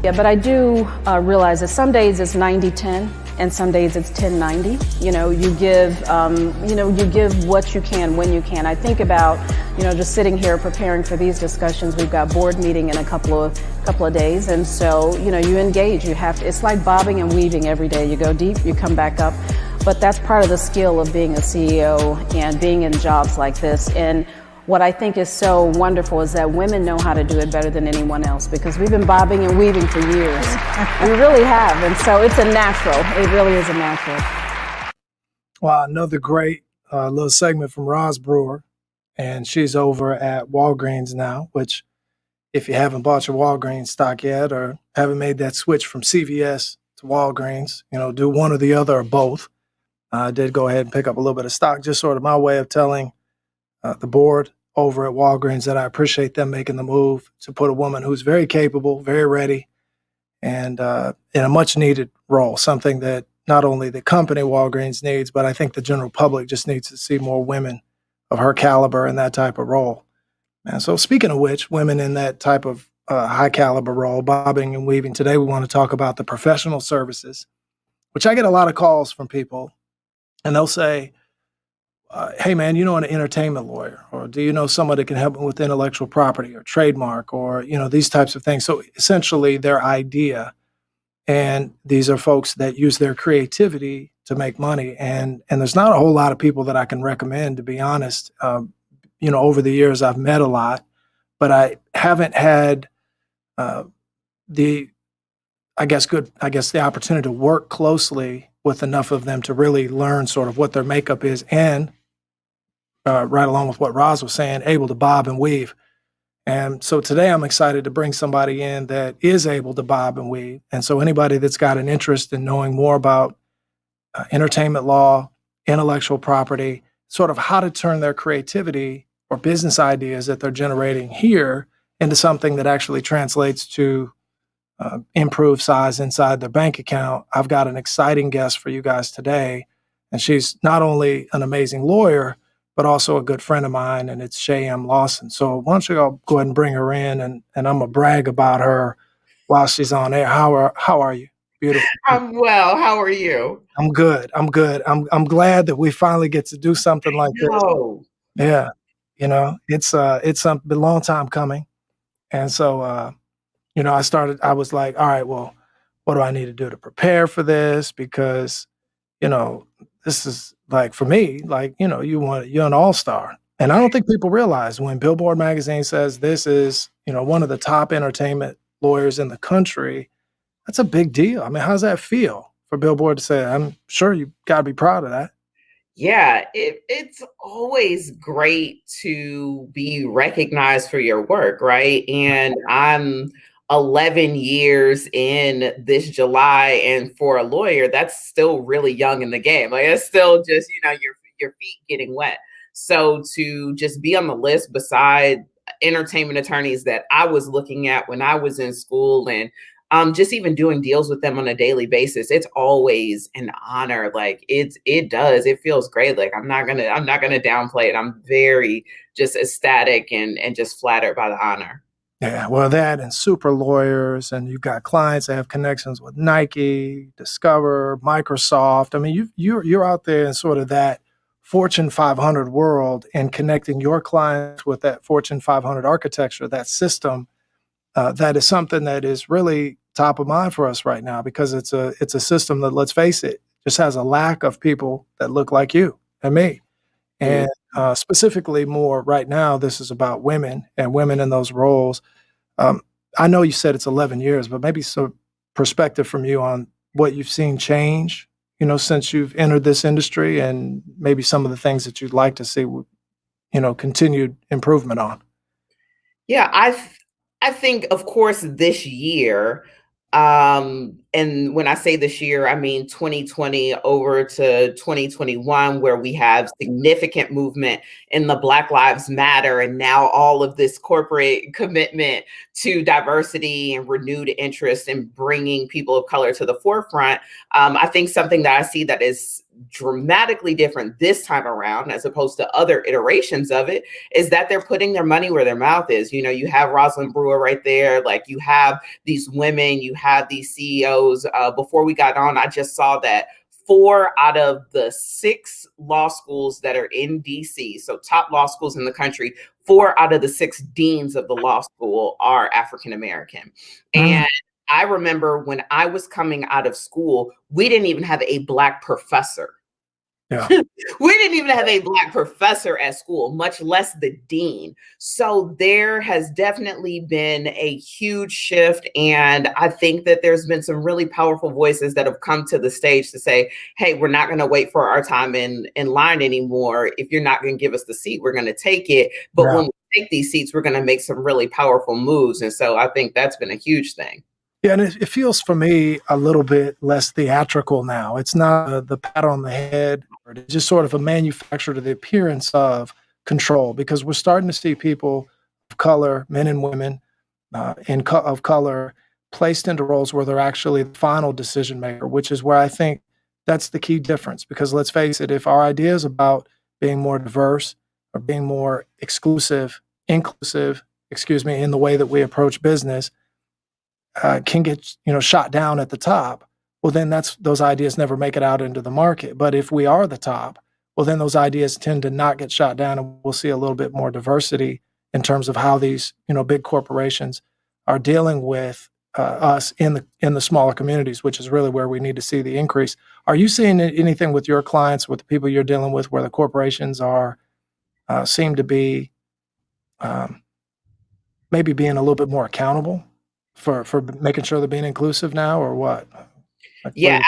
Yeah, but I do realize that some days it's 90-10 and some days it's 10-90. You give what you can when you can. I think about, just sitting here preparing for these discussions. We've got board meeting in a couple of days. And so, you engage, it's like bobbing and weaving every day. You go deep, you come back up. But that's part of the skill of being a CEO and being in jobs like this. And what I think is so wonderful is that women know how to do it better than anyone else, because we've been bobbing and weaving for years. We really have. And so it's a natural. It really is a natural. Well, another great little segment from Roz Brewer. And she's over at Walgreens now, which if you haven't bought your Walgreens stock yet or haven't made that switch from CVS to Walgreens, do one or the other or both. I did go ahead and pick up a little bit of stock, just sort of my way of telling the board over at Walgreens that I appreciate them making the move to put a woman who's very capable, very ready, and in a much needed role, something that not only the company Walgreens needs, but I think the general public just needs to see more women of her caliber in that type of role. And so speaking of which, women in that type of high caliber role, bobbing and weaving, today we want to talk about the professional services, which I get a lot of calls from people, and they'll say, hey man, an entertainment lawyer, or do you know someone that can help me with intellectual property or trademark, or, these types of things. So essentially their idea, and these are folks that use their creativity to make money. And there's not a whole lot of people that I can recommend, to be honest. Over the years I've met a lot, but I haven't had the opportunity to work closely with enough of them to really learn sort of what their makeup is, and right along with what Roz was saying, able to bob and weave. And so today I'm excited to bring somebody in that is able to bob and weave. And so anybody that's got an interest in knowing more about entertainment law, intellectual property, sort of how to turn their creativity or business ideas that they're generating here into something that actually translates to improve size inside their bank account, I've got an exciting guest for you guys today. And she's not only an amazing lawyer, but also a good friend of mine, and it's Shay M Lawson. So why don't you all go ahead and bring her in, and I'm going to brag about her while she's on air. How are you? Beautiful. I'm well. How are you? I'm good. I'm glad that we finally get to do something like this. Yeah. It's been a long time coming. And so, I was like, all right, well, what do I need to do to prepare for this? Because, this is like, for me, like, you're an all-star. And I don't think people realize when Billboard Magazine says this is, one of the top entertainment lawyers in the country, that's a big deal. I mean, how's that feel for Billboard to say? I'm sure you've got to be proud of that. Yeah, it's always great to be recognized for your work, right? And I'm 11 years in this July, and for a lawyer, that's still really young in the game. Like, it's still just, your feet getting wet. So to just be on the list beside entertainment attorneys that I was looking at when I was in school, and just even doing deals with them on a daily basis, it's always an honor. Like, it feels great. Like, I'm not gonna downplay it. I'm very just ecstatic and just flattered by the honor. Yeah, well, that and SuperLawyers, and you've got clients that have connections with Nike, Discover, Microsoft. I mean, you're out there in sort of that Fortune 500 world, and connecting your clients with that Fortune 500 architecture, that system. That is something that is really top of mind for us right now, because it's a system that, let's face it, just has a lack of people that look like you and me. And specifically more right now, this is about women and women in those roles. I know you said it's 11 years, but maybe some perspective from you on what you've seen change, since you've entered this industry, and maybe some of the things that you'd like to see, continued improvement on. Yeah, I think, of course, this year, and when I say this year, I mean 2020 over to 2021, where we have significant movement in the Black Lives Matter, and now all of this corporate commitment to diversity and renewed interest in bringing people of color to the forefront. I think something that I see that is dramatically different this time around, as opposed to other iterations of it, is that they're putting their money where their mouth is. You have Rosalind Brewer right there. Like, you have these women, you have these CEOs. Before we got on, I just saw that 4 out of the 6 law schools that are in DC, so top law schools in the country, 4 out of the 6 deans of the law school are African American. And I remember when I was coming out of school, we didn't even have a Black professor. Yeah. We didn't even have a Black professor at school, much less the dean. So there has definitely been a huge shift. And I think that there's been some really powerful voices that have come to the stage to say, hey, we're not going to wait for our time in line anymore. If you're not going to give us the seat, we're going to take it. But when we take these seats, we're going to make some really powerful moves. And so I think that's been a huge thing. Yeah, and it feels for me a little bit less theatrical now. It's not the pat on the head. It's just sort of a manufacture to the appearance of control, because we're starting to see people of color, men and women of color, placed into roles where they're actually the final decision maker, which is where I think that's the key difference. Because let's face it, if our ideas about being more diverse or being more inclusive, in the way that we approach business, can get shot down at the top, well, then those ideas never make it out into the market. But if we are the top, well, then those ideas tend to not get shot down, and we'll see a little bit more diversity in terms of how these big corporations are dealing with us in the smaller communities, which is really where we need to see the increase. Are you seeing anything with your clients, with the people you're dealing with, where the corporations seem to be maybe being a little bit more accountable for making sure they're being inclusive now, or what? Yeah,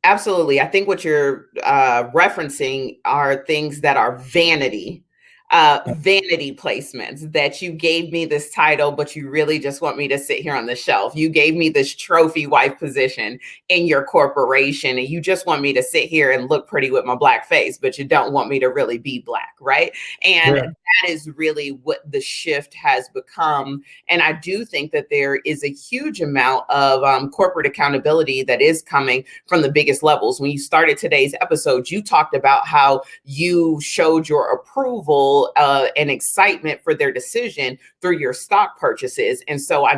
absolutely. I think what you're referencing are things that are vanity placements, that you gave me this title, but you really just want me to sit here on the shelf. You gave me this trophy wife position in your corporation, and you just want me to sit here and look pretty with my Black face, but you don't want me to really be Black, right? And that is really what the shift has become. And I do think that there is a huge amount of corporate accountability that is coming from the biggest levels. When you started today's episode, you talked about how you showed your approval and excitement for their decision through your stock purchases. And so I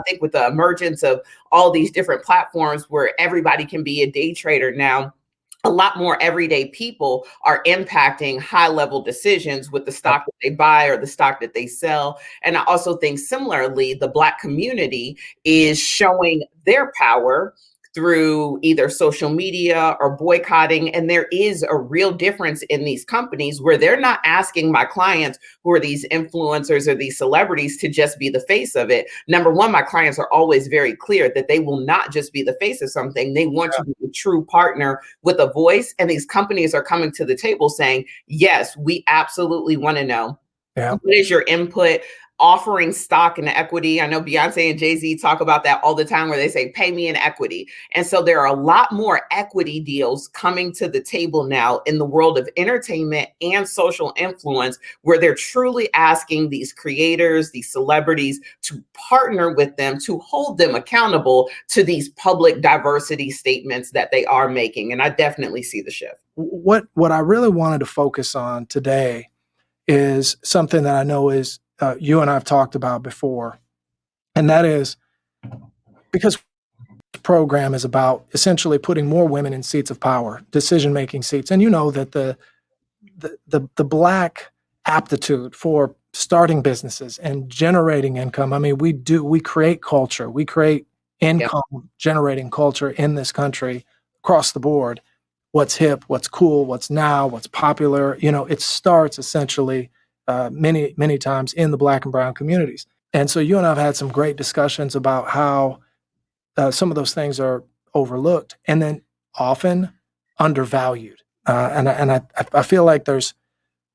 think with the emergence of all these different platforms where everybody can be a day trader now, a lot more everyday people are impacting high-level decisions with the stock that they buy or the stock that they sell. And I also think similarly, the Black community is showing their power through either social media or boycotting. And there is a real difference in these companies where they're not asking my clients, who are these influencers or these celebrities, to just be the face of it. Number one, my clients are always very clear that they will not just be the face of something. They want to be a true partner with a voice. And these companies are coming to the table saying, yes, we absolutely want to know. What is your input? Offering stock and equity. I know Beyonce and Jay-Z talk about that all the time, where they say, pay me in equity. And so there are a lot more equity deals coming to the table now in the world of entertainment and social influence, where they're truly asking these creators, these celebrities, to partner with them, to hold them accountable to these public diversity statements that they are making. And I definitely see the shift. What I really wanted to focus on today is something that I know is you and I've talked about before, and that is because the program is about essentially putting more women in seats of power, decision-making seats. And you know that the Black aptitude for starting businesses and generating income. I mean, we create culture, we create income generating culture in this country across the board. What's hip, what's cool, what's now, what's popular. It starts essentially many times in the Black and brown communities. And so you and I have had some great discussions about how some of those things are overlooked and then often undervalued. And I feel like there's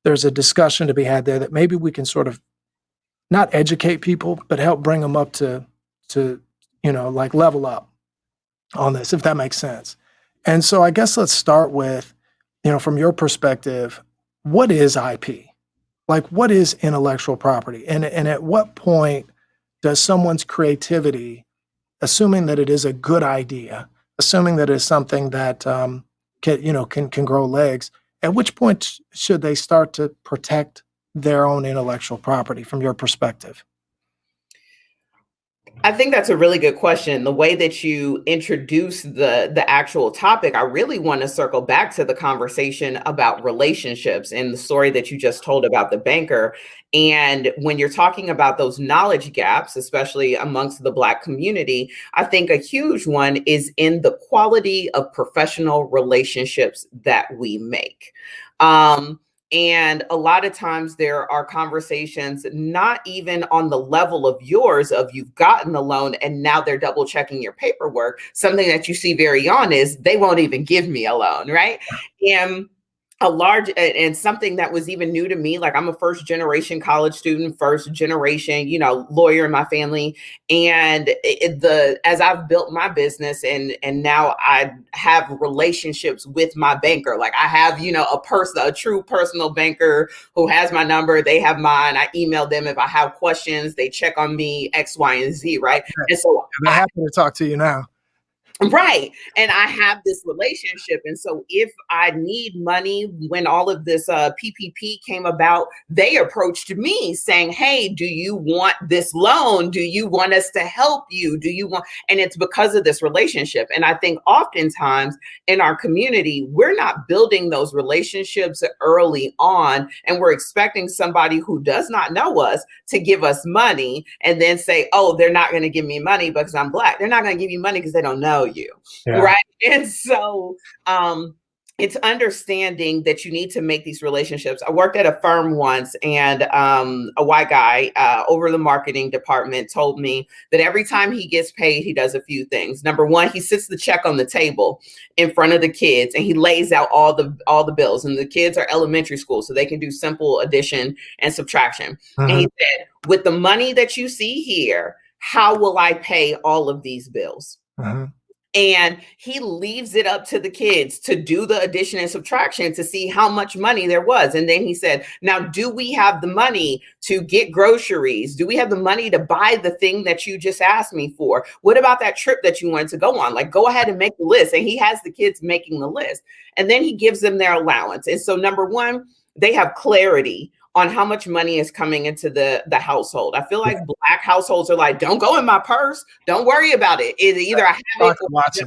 a discussion to be had there that maybe we can sort of not educate people, but help bring them up to like level up on this, if that makes sense. And so I guess let's start with, from your perspective, what is IP? Like, what is intellectual property? And at what point does someone's creativity, assuming that it is a good idea, assuming that it is something that can grow legs. At which point should they start to protect their own intellectual property from your perspective? I think that's a really good question. The way that you introduce the actual topic, I really want to circle back to the conversation about relationships and the story that you just told about the banker. And when you're talking about those knowledge gaps, especially amongst the Black community, I think a huge one is in the quality of professional relationships that we make. And a lot of times there are conversations, not even on the level of yours, of you've gotten the loan and now they're double checking your paperwork. Something that you see very on is they won't even give me a loan, right? And something that was even new to me, like I'm a first generation college student, first generation, lawyer in my family. And as I've built my business and now I have relationships with my banker, like I have, a true personal banker who has my number. They have mine. I email them if I have questions. They check on me, X, Y, and Z. Right. And so I'm happy to talk to you now. Right. And I have this relationship. And so if I need money, when all of this PPP came about, they approached me saying, hey, do you want this loan? Do you want us to help you? And it's because of this relationship. And I think oftentimes in our community, we're not building those relationships early on. And we're expecting somebody who does not know us to give us money and then say, oh, they're not going to give me money because I'm Black. They're not going to give you money because they don't know you. Yeah. Right. And so it's understanding that you need to make these relationships. I worked at a firm once and a white guy over the marketing department told me that every time he gets paid, he does a few things. Number one, he sits the check on the table in front of the kids and he lays out all the bills, and the kids are elementary school, so they can do simple addition and subtraction. And he said, with the money that you see here, how will I pay all of these bills? And he leaves it up to the kids to do the addition and subtraction to see how much money there was. And then he said, now, do we have the money to get groceries? Do we have the money to buy the thing that you just asked me for? What about that trip that you wanted to go on? Like, go ahead and make the list. And he has the kids making the list. And then he gives them their allowance. And so number one, they have clarity on how much money is coming into the household. I feel like Black households are like, don't go in my purse. Don't worry about it. It's either I have it or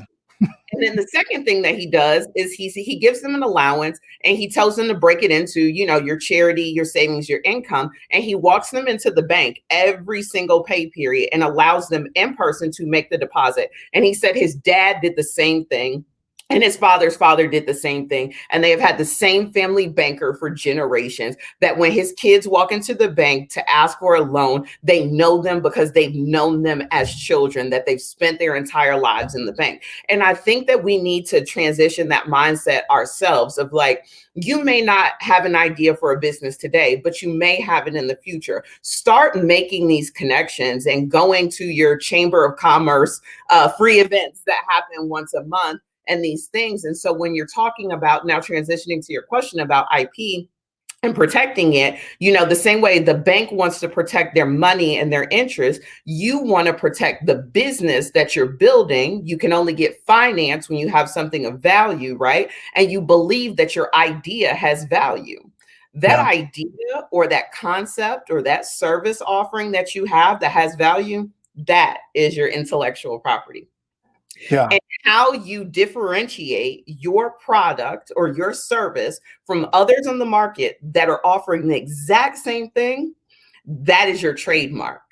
and then the second thing that he does is he gives them an allowance and he tells them to break it into, your charity, your savings, your income. And he walks them into the bank every single pay period and allows them in person to make the deposit. And he said his dad did the same thing. And his father's father did the same thing. And they have had the same family banker for generations, that when his kids walk into the bank to ask for a loan, they know them because they've known them as children, that they've spent their entire lives in the bank. And I think that we need to transition that mindset ourselves of like, you may not have an idea for a business today, but you may have it in the future. Start making these connections and going to your Chamber of Commerce free events that happen once a month and these things. And so when you're talking about now transitioning to your question about IP and protecting it, the same way the bank wants to protect their money and their interest, you want to protect the business that you're building. You can only get finance when you have something of value, right? And you believe that your idea has value. That idea or that concept or that service offering that you have that has value, that is your intellectual property. Yeah. And how you differentiate your product or your service from others on the market that are offering the exact same thing, that is your trademark.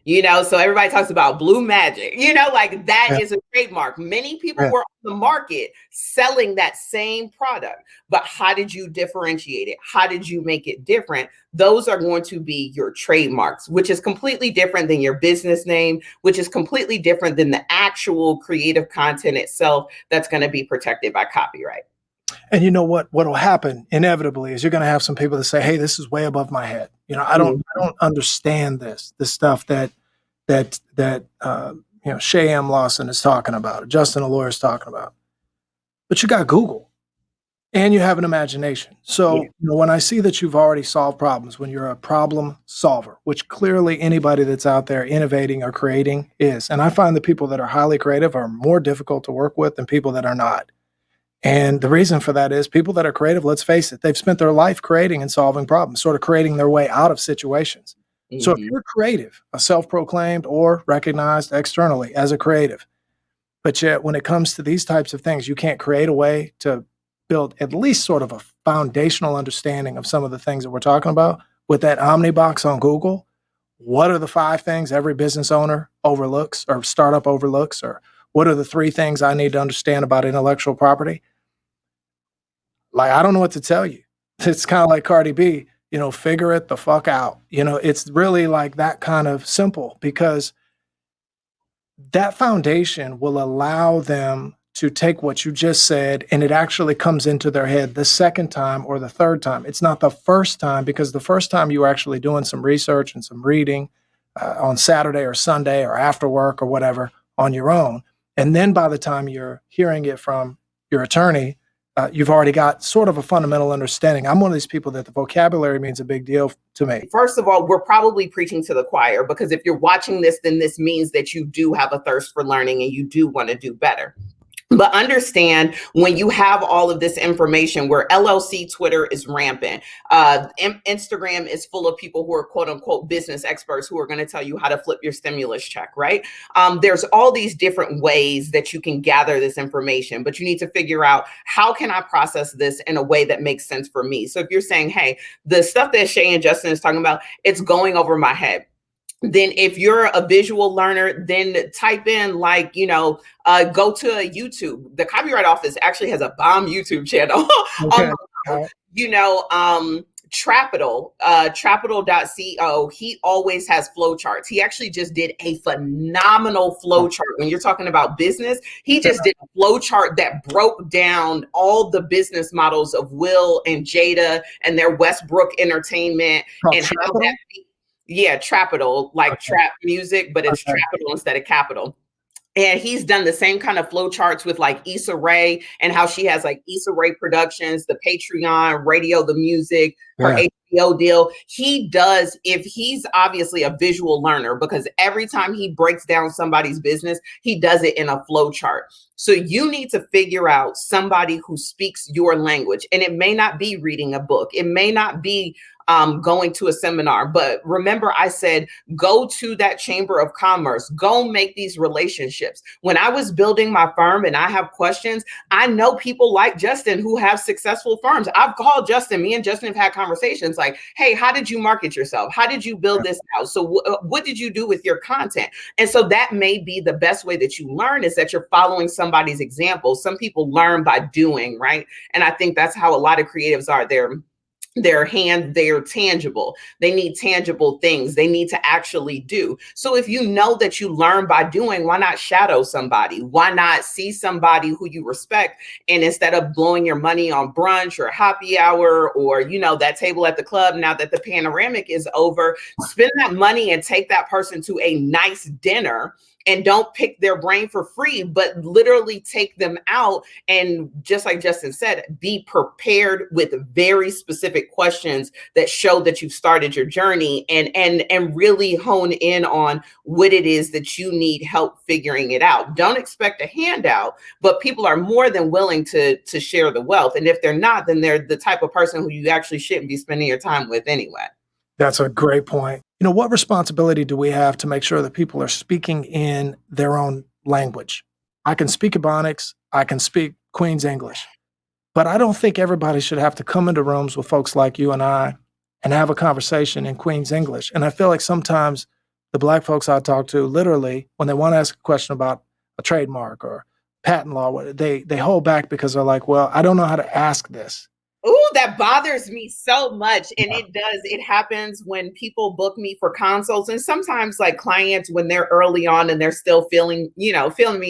So everybody talks about blue magic, like that is a trademark. Many people were on the market selling that same product, but how did you differentiate it? How did you make it different? Those are going to be your trademarks, which is completely different than your business name, which is completely different than the actual creative content itself that's going to be protected by copyright. And you know what will happen inevitably is you're going to have some people that say, hey, this is way above my head. I don't understand this stuff that Shay M Lawson is talking about, or Justin, a lawyer, is talking about. But you got Google and you have an imagination. So when I see that you've already solved problems, when you're a problem solver, which clearly anybody that's out there innovating or creating is, and I find the people that are highly creative are more difficult to work with than people that are not. And the reason for that is people that are creative, let's face it, they've spent their life creating and solving problems, sort of creating their way out of situations. So if you're creative, a self-proclaimed or recognized externally as a creative, but yet when it comes to these types of things, you can't create a way to build at least sort of a foundational understanding of some of the things that we're talking about with that Omnibox on Google. What are the 5 things every business owner overlooks or startup overlooks? Or what are the 3 things I need to understand about intellectual property? Like, I don't know what to tell you. It's kind of like Cardi B, figure it the fuck out. It's really like that kind of simple, because that foundation will allow them to take what you just said and it actually comes into their head the second time or the third time. It's not the first time, because the first time you were actually doing some research and some reading on Saturday or Sunday or after work or whatever on your own. And then by the time you're hearing it from your attorney, you've already got sort of a fundamental understanding. I'm one of these people that the vocabulary means a big deal to me. First of all, we're probably preaching to the choir, because if you're watching this, then this means that you do have a thirst for learning and you do want to do better. But understand, when you have all of this information, where LLC Twitter is rampant, Instagram is full of people who are quote unquote business experts who are going to tell you how to flip your stimulus check, right? There's all these different ways that you can gather this information, but you need to figure out, how can I process this in a way that makes sense for me? So if you're saying, hey, the stuff that Shay and Justin is talking about, it's going over my head. Then if you're a visual learner, then type in go to YouTube. The Copyright Office actually has a bomb YouTube channel. Okay. Trapital.co, he always has flowcharts. He actually just did a phenomenal flowchart. When you're talking about business, he just did a flowchart that broke down all the business models of Will and Jada and their Westbrook Entertainment and how that. Yeah, Trapital, like trap music, but it's Trapital instead of capital. And he's done the same kind of flow charts with like Issa Rae, and how she has like Issa Rae Productions, the Patreon, Radio the Music, her HBO deal. He does, if he's obviously a visual learner, because every time he breaks down somebody's business, he does it in a flow chart. So you need to figure out somebody who speaks your language. And it may not be reading a book. It may not be going to a seminar. But remember, I said, go to that chamber of commerce, go make these relationships. When I was building my firm and I have questions, I know people like Justin who have successful firms. I've called Justin, me and Justin have had conversations like, hey, how did you market yourself? How did you build this out? So what did you do with your content? And so that may be the best way that you learn, is that you're following somebody's example. Some people learn by doing, right? And I think that's how a lot of creatives are. They're tangible. They need tangible things. They need to actually do. So if you know that you learn by doing, why not shadow somebody? Why not see somebody who you respect? And instead of blowing your money on brunch or happy hour or, that table at the club, now that the panoramic is over, spend that money and take that person to a nice dinner. And don't pick their brain for free, but literally take them out. And just like Justin said, be prepared with very specific questions that show that you've started your journey, and really hone in on what it is that you need help figuring it out. Don't expect a handout, but people are more than willing to share the wealth. And if they're not, then they're the type of person who you actually shouldn't be spending your time with anyway. That's a great point. What responsibility do we have to make sure that people are speaking in their own language? I can speak Ebonics, I can speak Queen's English, but I don't think everybody should have to come into rooms with folks like you and I and have a conversation in Queen's English. And I feel like sometimes the Black folks I talk to, literally, when they want to ask a question about a trademark or patent law, they hold back because they're like, well, I don't know how to ask this. Ooh, that bothers me so much. And it happens when people book me for consults. And sometimes like clients, when they're early on and they're still feeling me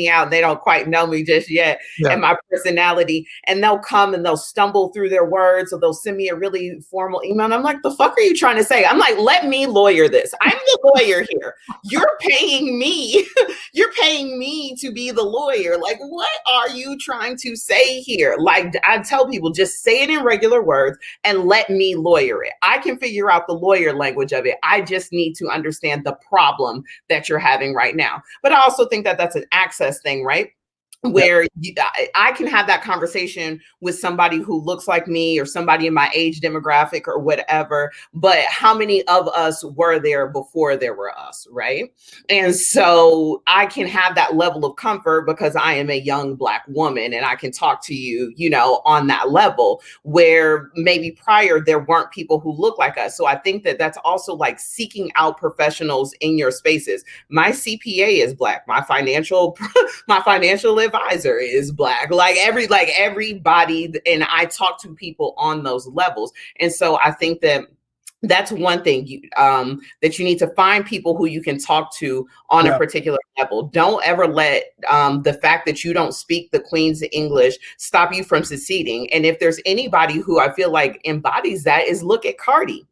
out, they don't quite know me just yet and my personality. And they'll come and they'll stumble through their words, or they'll send me a really formal email. And I'm like, the fuck are you trying to say? I'm like, let me lawyer this. I'm the lawyer here. You're paying me. You're paying me to be the lawyer. Like, what are you trying to say here? Like, I tell people, just say it in regular words and let me lawyer it. I can figure out the lawyer language of it. I just need to understand the problem that you're having right now. But I also think that that's an access thing, right? where I can have that conversation with somebody who looks like me or somebody in my age demographic or whatever, but how many of us were there before there were us, right? And so I can have that level of comfort because I am a young Black woman and I can talk to you, on that level where maybe prior there weren't people who look like us. So I think that that's also like seeking out professionals in your spaces. My CPA is Black. My financial advisor is Black. Like everybody, and I talk to people on those levels. And so I think that that's one thing that you need to find people who you can talk to on a particular level. Don't ever let the fact that you don't speak the Queen's English stop you from succeeding. And if there's anybody who I feel like embodies that, is look at Cardi.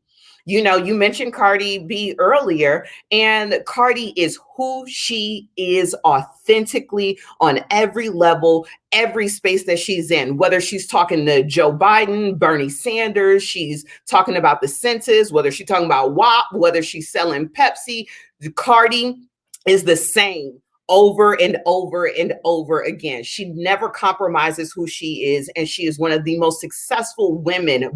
You mentioned Cardi B earlier, and Cardi is who she is authentically on every level, every space that she's in, whether she's talking to Joe Biden, Bernie Sanders, she's talking about the census, whether she's talking about WAP, whether she's selling Pepsi. Cardi is the same over and over and over again. She never compromises who she is, and she is one of the most successful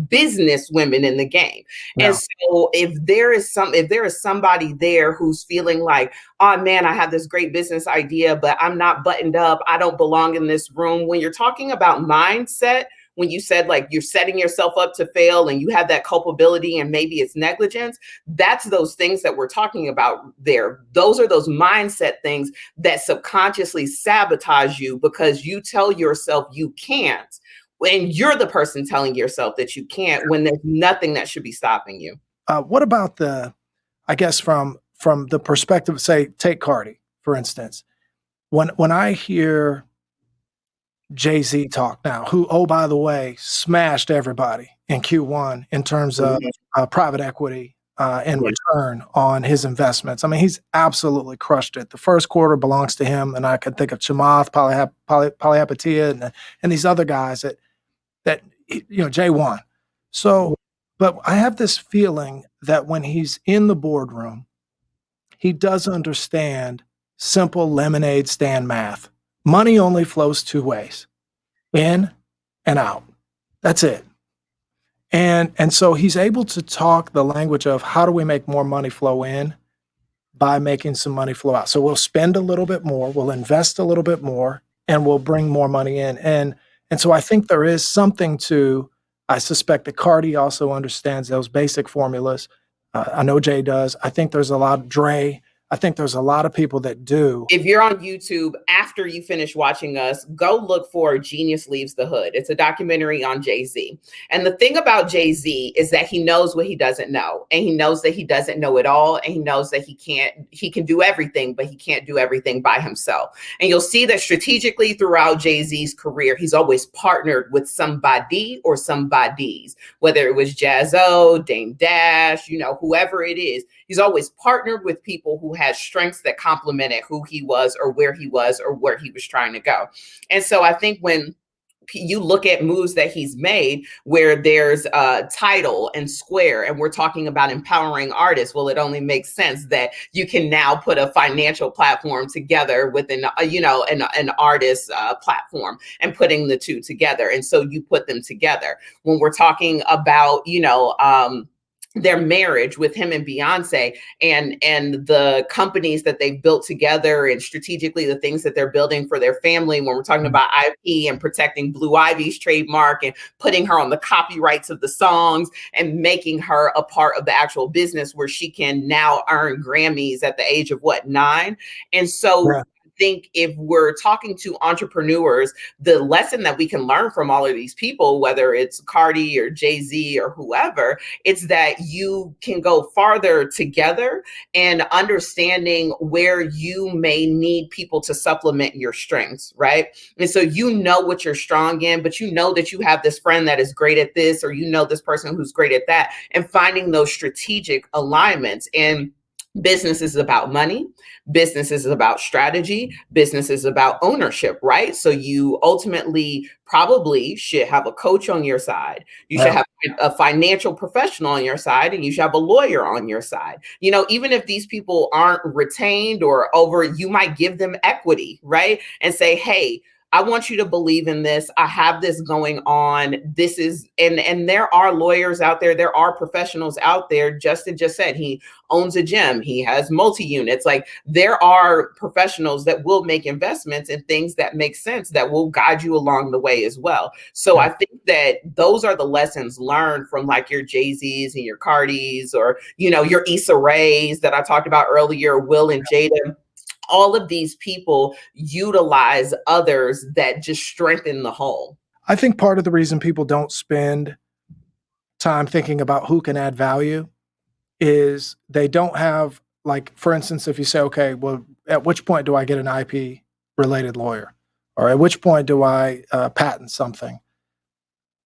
business women in the game. Yeah. And so if there is somebody there who's feeling like, oh man, I have this great business idea, but I'm not buttoned up, I don't belong in this room. When you're talking about mindset, when you said like you're setting yourself up to fail and you have that culpability and maybe it's negligence, that's those things that we're talking about there. Those are those mindset things that subconsciously sabotage you because you tell yourself you can't, when you're the person telling yourself that you can't, when there's nothing that should be stopping you. What about I guess from the perspective, say, take Cardi, for instance, when I hear Jay-Z talk now, who, oh, by the way, smashed everybody in Q1 in terms of private equity and return on his investments. I mean, he's absolutely crushed it. The first quarter belongs to him, and I can think of Chamath, Palihapitiya, and these other guys that Jay won. So, but I have this feeling that when he's in the boardroom, he does understand simple lemonade stand math. Money only flows two ways, in and out. That's it. And so he's able to talk the language of how do we make more money flow in by making some money flow out. So we'll spend a little bit more, we'll invest a little bit more, and we'll bring more money in. And so I think there is something to, I suspect that Cardi also understands those basic formulas. I know Jay does. I think there's a lot of Dre. I think there's a lot of people that do. If you're on YouTube, after you finish watching us, go look for Genius Leaves the Hood. It's a documentary on Jay-Z. And the thing about Jay-Z is that he knows what he doesn't know. And he knows that he doesn't know it all. And he knows that he can do everything, but he can't do everything by himself. And you'll see that strategically throughout Jay-Z's career, he's always partnered with somebody or somebodies, whether it was Jaz-O, Dame Dash, whoever it is. He's always partnered with people who had strengths that complemented who he was or where he was trying to go. And so I think when you look at moves that he's made where there's Tidal and Square, and we're talking about empowering artists, well, it only makes sense that you can now put a financial platform together with an artist platform and putting the two together. And so you put them together. When we're talking about, their marriage with him and Beyonce and the companies that they've built together and strategically the things that they're building for their family, when we're talking about IP and protecting Blue Ivy's trademark and putting her on the copyrights of the songs and making her a part of the actual business where she can now earn Grammys at the age of 9. And so I think if we're talking to entrepreneurs, the lesson that we can learn from all of these people, whether it's Cardi or Jay-Z or whoever, it's that you can go farther together and understanding where you may need people to supplement your strengths, right? And so what you're strong in, but that you have this friend that is great at this, or this person who's great at that, and finding those strategic alignments. And business is about money. Business is about strategy. Business is about ownership, right? So you ultimately probably should have a coach on your side. You should have a financial professional on your side, and you should have a lawyer on your side. Even if these people aren't retained or over, you might give them equity, right? And say, hey, I want you to believe in this. I have this going on. This is, and there are lawyers out there. There are professionals out there. Justin just said he owns a gym. He has multi-units. Like, there are professionals that will make investments in things that make sense, that will guide you along the way as well. So I think that those are the lessons learned from like your Jay-Z's and your Cardis, or, you know, your Issa Rae's that I talked about earlier, Will and Jada. All of these people utilize others that just strengthen the whole. I think part of the reason people don't spend time thinking about who can add value is they don't have, like, for instance, if you say, okay, well, at which point do I get an IP related lawyer? Or at which point do I patent something?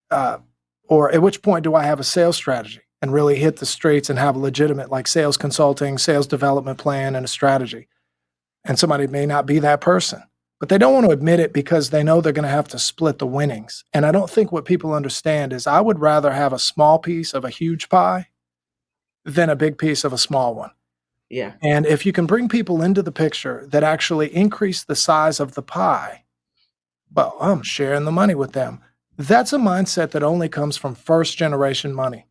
Or at which point do I have a sales strategy and really hit the streets and have a legitimate, like, sales consulting, sales development plan and a strategy? And somebody may not be that person, but they don't want to admit it because they know they're going to have to split the winnings. And I don't think what people understand is I would rather have a small piece of a huge pie than a big piece of a small one. Yeah. And if you can bring people into the picture that actually increase the size of the pie, well, I'm sharing the money with them. That's a mindset that only comes from first generation money.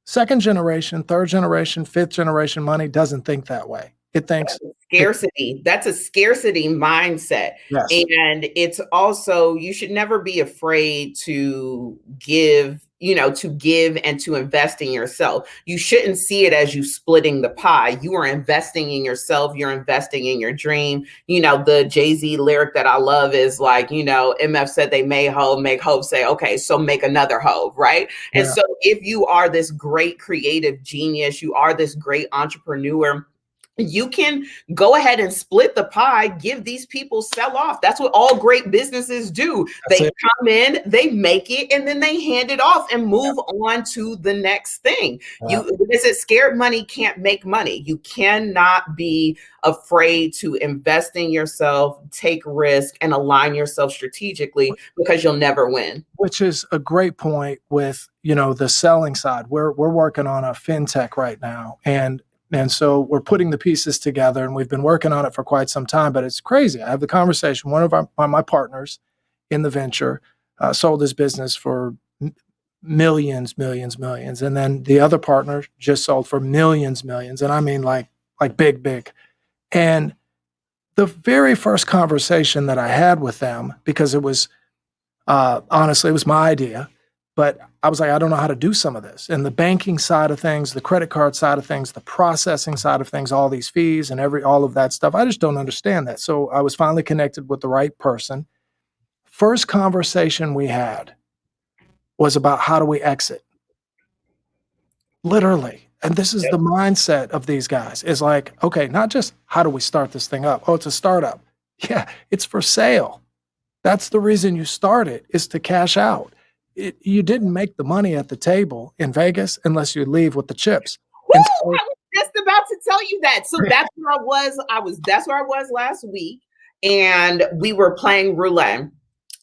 Second generation, third generation, fifth generation money doesn't think that way. It thinks scarcity. That's a scarcity mindset. Yes. And it's also, you should never be afraid to give, to give and to invest in yourself. You shouldn't see it as you splitting the pie. You are investing in yourself. You're investing in your dream. The Jay-Z lyric that I love is like, MF said they made Hov, make Hov say, okay, so make another Hov, right? Yeah. And so if you are this great creative genius, you are this great entrepreneur, you can go ahead and split the pie, give these people, sell off. That's what all great businesses do. They come in, they make it, and then they hand it off and move on to the next thing. Scared money can't make money. You cannot be afraid to invest in yourself, take risk, and align yourself strategically, because you'll never win. Which is a great point with, the selling side. We're working on a fintech right now, and so we're putting the pieces together, and we've been working on it for quite some time, but it's crazy. I have the conversation. One of my partners in the venture sold his business for millions. And then the other partner just sold for millions. And I mean, like big. And the very first conversation that I had with them, because it was, honestly, it was my idea, but I was like, I don't know how to do some of this. And the banking side of things, the credit card side of things, the processing side of things, all these fees and all of that stuff, I just don't understand that. So I was finally connected with the right person. First conversation we had was about how do we exit? Literally. And this is the mindset of these guys, is like, okay, not just how do we start this thing up? Oh, it's a startup. Yeah, it's for sale. That's the reason you start it, is to cash out. You didn't make the money at the table in Vegas unless you leave with the chips. Woo, I was just about to tell you that. So that's where I was. That's where I was last week, and we were playing roulette.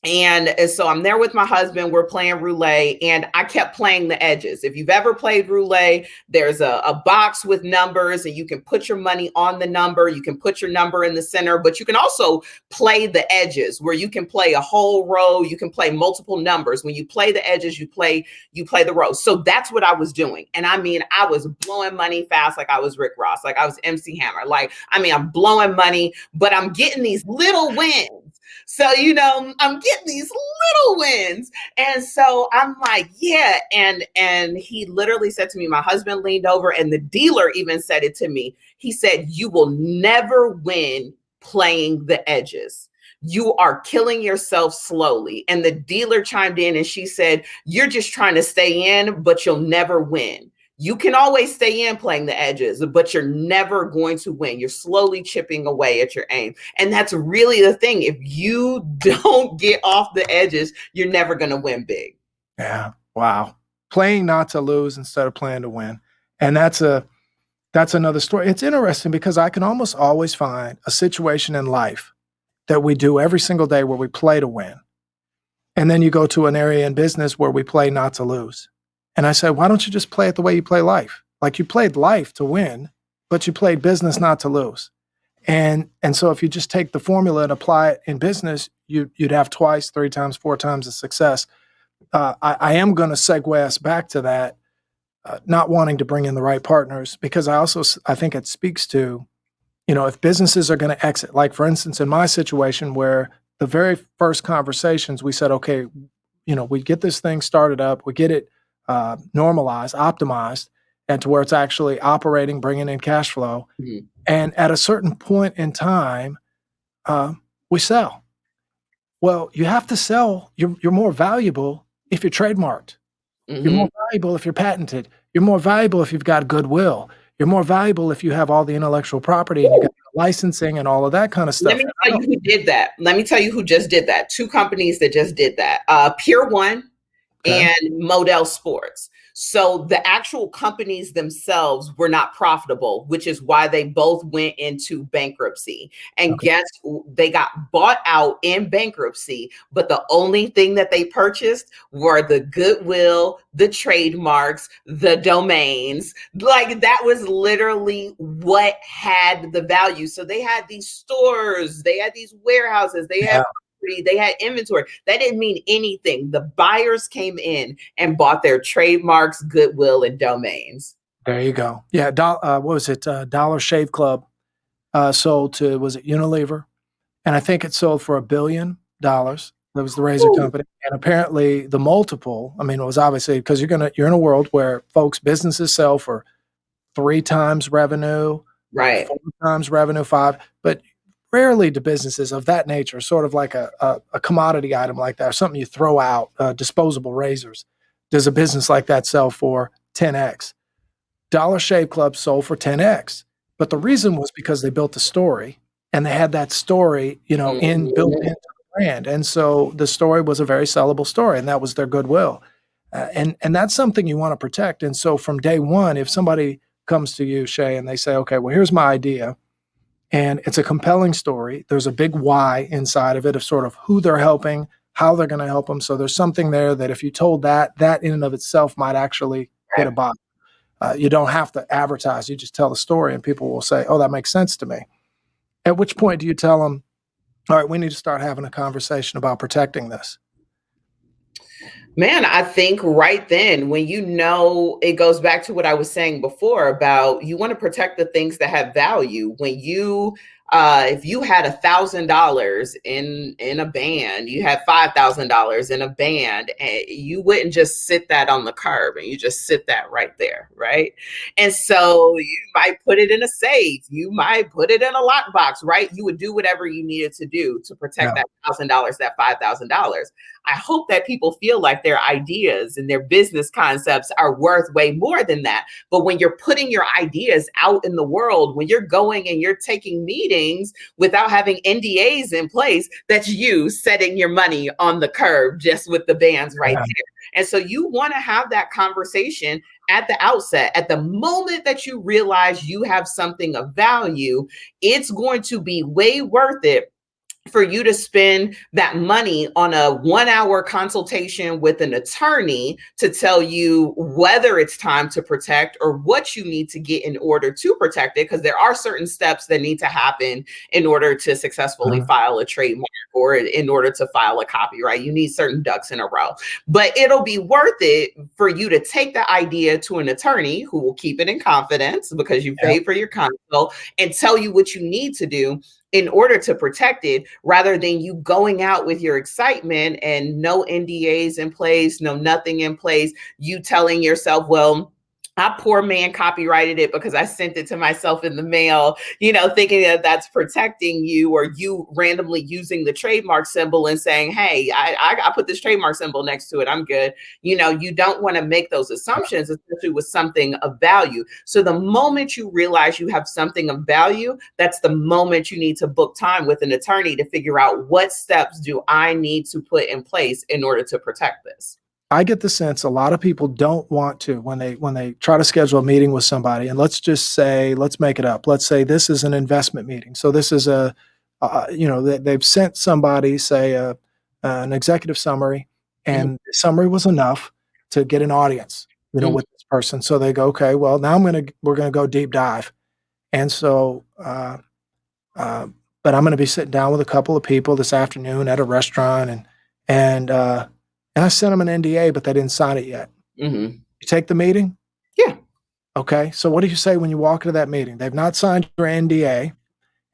And so I'm there with my husband, we're playing roulette, and I kept playing the edges. If you've ever played roulette, there's a box with numbers, and you can put your money on the number. You can put your number in the center, but you can also play the edges, where you can play a whole row. You can play multiple numbers. When you play the edges, you play the rows. So that's what I was doing. And I mean, I was blowing money fast, like I was Rick Ross, like I was MC Hammer. I'm blowing money, but I'm getting these little wins. So, I'm getting these little wins. And so I'm like, yeah. And he literally said to me, my husband leaned over, and the dealer even said it to me. He said, you will never win playing the edges. You are killing yourself slowly. And the dealer chimed in, and she said, you're just trying to stay in, but you'll never win. You can always stay in playing the edges, but you're never going to win. You're slowly chipping away at your aim. And that's really the thing. If you don't get off the edges, you're never going to win big. Yeah. Wow. Playing not to lose instead of playing to win. And that's another story. It's interesting because I can almost always find a situation in life that we do every single day where we play to win. And then you go to an area in business where we play not to lose. And I said, why don't you just play it the way you play life? Like, you played life to win, but you played business not to lose. And so if you just take the formula and apply it in business, you'd have twice, 3 times, 4 times the success. I am going to segue us back to that, not wanting to bring in the right partners, because I think it speaks to, if businesses are going to exit, like for instance, in my situation where the very first conversations we said, okay, we get this thing started up, we get it normalized, optimized, and to where it's actually operating, bringing in cash flow. Mm-hmm. And at a certain point in time, we sell. Well, you have to sell. You're more valuable if you're trademarked. Mm-hmm. You're more valuable if you're patented. You're more valuable if you've got goodwill. You're more valuable if you have all the intellectual property and you got licensing and all of that kind of stuff. Let me tell you who did that. Let me tell you who just did that. 2 companies that just did that. Pure One and Model Sports. So the actual companies themselves were not profitable, which is why they both went into bankruptcy. And guess, they got bought out in bankruptcy, but the only thing that they purchased were the goodwill, the trademarks, the domains. Like, that was literally what had the value. So they had these stores, they had these warehouses, they had they had inventory. That didn't mean anything. The buyers came in and bought their trademarks, goodwill, and domains. There you go. Yeah. What was it? Dollar Shave Club sold to, was it Unilever? And I think it sold for $1 billion. That was the razor company. And apparently the multiple, it was obviously because you're in a world where businesses sell for 3 times revenue, right? 4 times revenue, 5, but rarely do businesses of that nature, sort of like a commodity item like that, or something you throw out, disposable razors. Does a business like that sell for 10x? Dollar Shave Club sold for 10x. But the reason was because they built a story, and they had that story, built into the brand. And so the story was a very sellable story, and that was their goodwill. And that's something you want to protect. And so from day one, if somebody comes to you, Shay, and they say, okay, well, here's my idea, and it's a compelling story. There's a big why inside of it, of sort of who they're helping, how they're going to help them. So there's something there that if you told that in and of itself might actually hit a bottom. You don't have to advertise. You just tell the story and people will say, oh, that makes sense to me. At which point do you tell them, all right, we need to start having a conversation about protecting this? Man, I think right then, when it goes back to what I was saying before about you want to protect the things that have value. When if you had $1,000 in a band, you had $5,000 in a band, and you wouldn't just sit that on the curb and you just sit that right there, right? And so you might put it in a safe, you might put it in a lockbox, right? You would do whatever you needed to do to protect that $1,000, that $5,000. I hope that people feel like their ideas and their business concepts are worth way more than that. But when you're putting your ideas out in the world, when you're going and you're taking meetings without having NDAs in place, that's you setting your money on the curb just with the bands right there. And so you want to have that conversation at the outset. At the moment that you realize you have something of value, it's going to be way worth it for you to spend that money on a 1-hour consultation with an attorney to tell you whether it's time to protect or what you need to get in order to protect it. Because there are certain steps that need to happen in order to successfully file a trademark or in order to file a copyright. You need certain ducks in a row. But it'll be worth it for you to take the idea to an attorney who will keep it in confidence because you paid for your consult and tell you what you need to do in order to protect it, rather than you going out with your excitement and no NDAs in place, no nothing in place, you telling yourself, well, I poor man copyrighted it because I sent it to myself in the mail, thinking that that's protecting you, or you randomly using the trademark symbol and saying, hey, I put this trademark symbol next to it, I'm good. You don't want to make those assumptions, especially with something of value. So the moment you realize you have something of value, that's the moment you need to book time with an attorney to figure out what steps do I need to put in place in order to protect this. I get the sense a lot of people don't want to when they try to schedule a meeting with somebody, and let's make it up. Let's say this is an investment meeting. So this is they've sent somebody, say an executive summary, and the summary was enough to get an audience, with this person. So they go, okay, well now we're going to go deep dive. And so but I'm going to be sitting down with a couple of people this afternoon at a restaurant, and I sent them an NDA, but they didn't sign it yet. Mm-hmm. You take the meeting? Yeah. Okay. So what do you say when you walk into that meeting? They've not signed your NDA,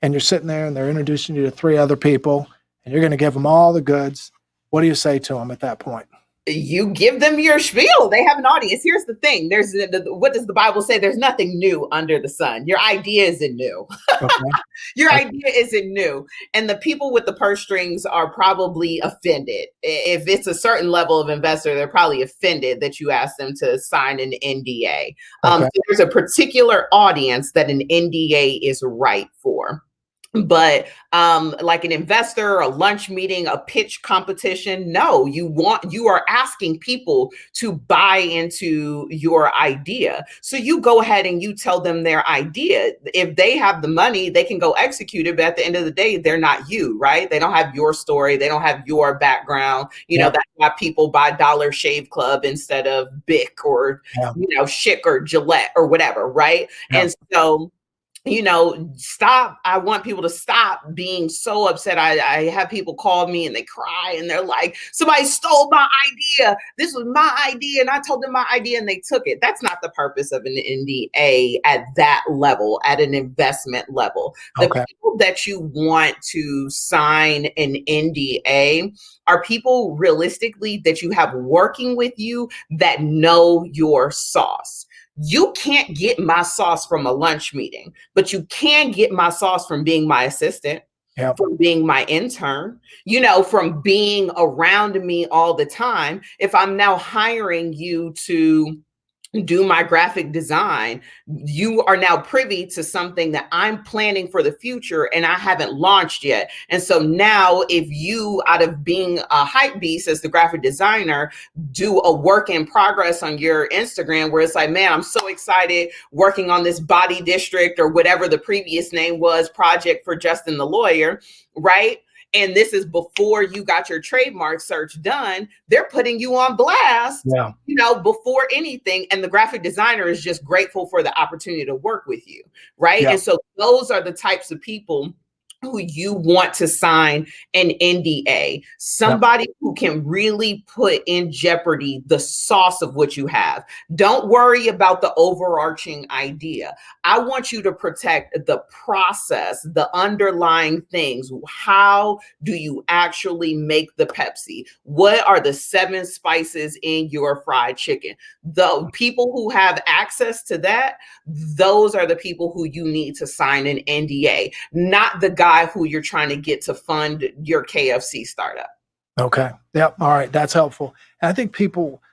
and you're sitting there, and they're introducing you to 3 other people, and you're going to give them all the goods. What do you say to them at that point? You give them your spiel. They have an audience. Here's the thing. There's what does the Bible say? There's nothing new under the sun. Your idea isn't new. Okay. Your idea isn't new. And the people with the purse strings are probably offended. If it's a certain level of investor, they're probably offended that you ask them to sign an NDA. Okay. So there's a particular audience that an NDA is right for. But like an investor, a lunch meeting, a pitch competition, no, you are asking people to buy into your idea. So you go ahead and you tell them their idea. If they have the money, they can go execute it. But at the end of the day, they're not you, right? They don't have your story. They don't have your background. You know, that's why people buy Dollar Shave Club instead of Bic or, Schick or Gillette or whatever, right? Yeah. And so, stop. I want people to stop being so upset. I have people call me and they cry and they're like, somebody stole my idea. This was my idea. And I told them my idea and they took it. That's not the purpose of an NDA at that level, at an investment level. The people that you want to sign an NDA are people realistically that you have working with you that know your sauce. You can't get my sauce from a lunch meeting, but you can get my sauce from being my assistant, from being my intern, from being around me all the time. If I'm now hiring you to do my graphic design, you are now privy to something that I'm planning for the future and I haven't launched yet. And so now if you, out of being a hype beast as the graphic designer, do a work in progress on your Instagram where it's like, man, I'm so excited working on this body district or whatever the previous name was, project for Justin the Lawyer, right? And this is before you got your trademark search done, they're putting you on blast, before anything. And the graphic designer is just grateful for the opportunity to work with you, right? And so those are the types of people who you want to sign an NDA, somebody who can really put in jeopardy the sauce of what you have. Don't worry about the overarching idea. I want you to protect the process, the underlying things. How do you actually make the Pepsi? What are the 7 spices in your fried chicken? The people who have access to that, those are the people who you need to sign an NDA, not the guy who you're trying to get to fund your KFC startup. Okay. Yep. All right. That's helpful. And I think people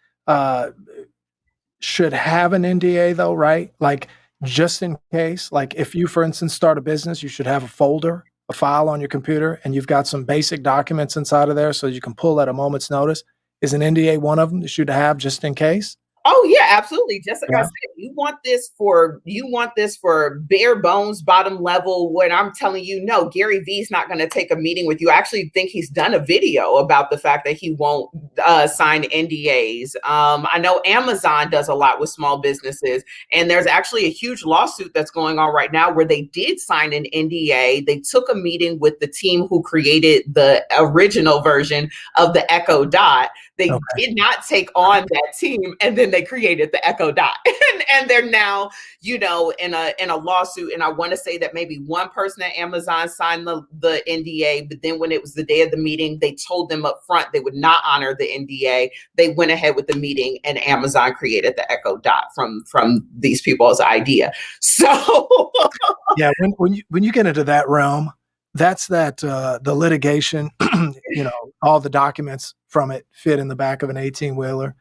should have an NDA though, right? Like just in case, like if you, for instance, start a business, you should have a folder, a file on your computer, and you've got some basic documents inside of there so you can pull at a moment's notice. Is an NDA one of them that you should have just in case? Oh yeah, absolutely. Just like I said, you want this for bare bones, bottom level. When I'm telling you, no, Gary Vee's not going to take a meeting with you. I actually think he's done a video about the fact that he won't sign NDAs. I know Amazon does a lot with small businesses, and there's actually a huge lawsuit that's going on right now where they did sign an NDA. They took a meeting with the team who created the original version of the Echo Dot. They did not take on that team, and then they created the Echo Dot, and they're now, in a lawsuit. And I want to say that maybe one person at Amazon signed the NDA, but then when it was the day of the meeting, they told them up front they would not honor the NDA. They went ahead with the meeting, and Amazon created the Echo Dot from these people's idea. So, yeah, when you get into that realm, that's the litigation, all the documents from it fit in the back of an 18-wheeler.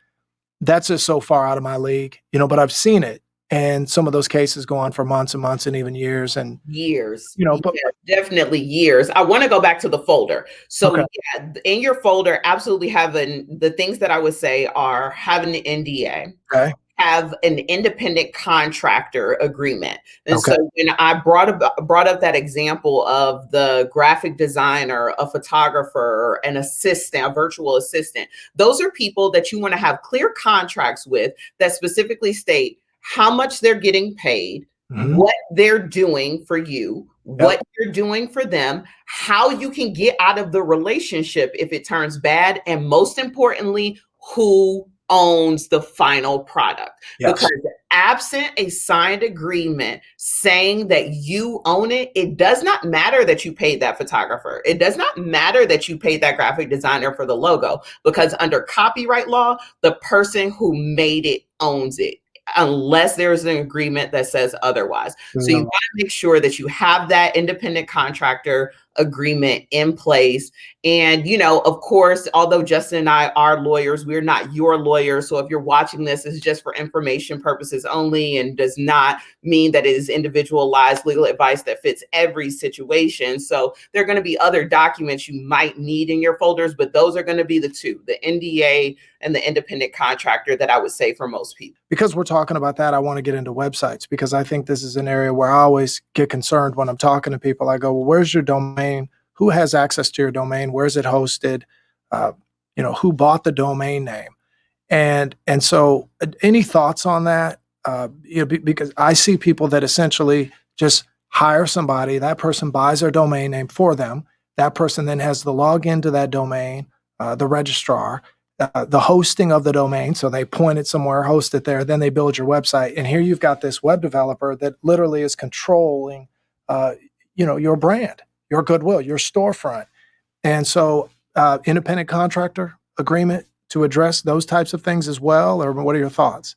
That's just so far out of my league, but I've seen it. And some of those cases go on for months and months and even years and years, but definitely years. I want to go back to the folder. So in your folder, absolutely the things that I would say are having an NDA. Okay. Have an independent contractor agreement. And so when I brought up that example of the graphic designer, a photographer, an assistant, a virtual assistant, those are people that you want to have clear contracts with that specifically state how much they're getting paid, what they're doing for you, what you're doing for them, how you can get out of the relationship if it turns bad, and most importantly, who owns the final product. Because absent a signed agreement saying that you own it, it does not matter that you paid that photographer. It does not matter that you paid that graphic designer for the logo, because under copyright law, the person who made it owns it, unless there's an agreement that says otherwise. So you want to make sure that you have that independent contractor agreement in place. And, you know, of course, although Justin and I are lawyers, we're not your lawyers. So if you're watching this, it's just for information purposes only and does not mean that it is individualized legal advice that fits every situation. So there are going to be other documents you might need in your folders, but those are going to be the two, the NDA and the independent contractor, that I would say for most people. Because we're talking about that, I want to get into websites, because I think this is an area where I always get concerned when I'm talking to people. I go, well, where's your domain? Who has access to your domain? Where's it hosted? You know, who bought the domain name? And so any thoughts on that? You know, because I see people that essentially just hire somebody, that person buys their domain name for them. That person then has the login to that domain, the registrar, the hosting of the domain. So they point it somewhere, host it there, then they build your website. And here you've got this web developer that literally is controlling, you know, your brand, your goodwill, your storefront. And so independent contractor agreement to address those types of things as well? Or what are your thoughts?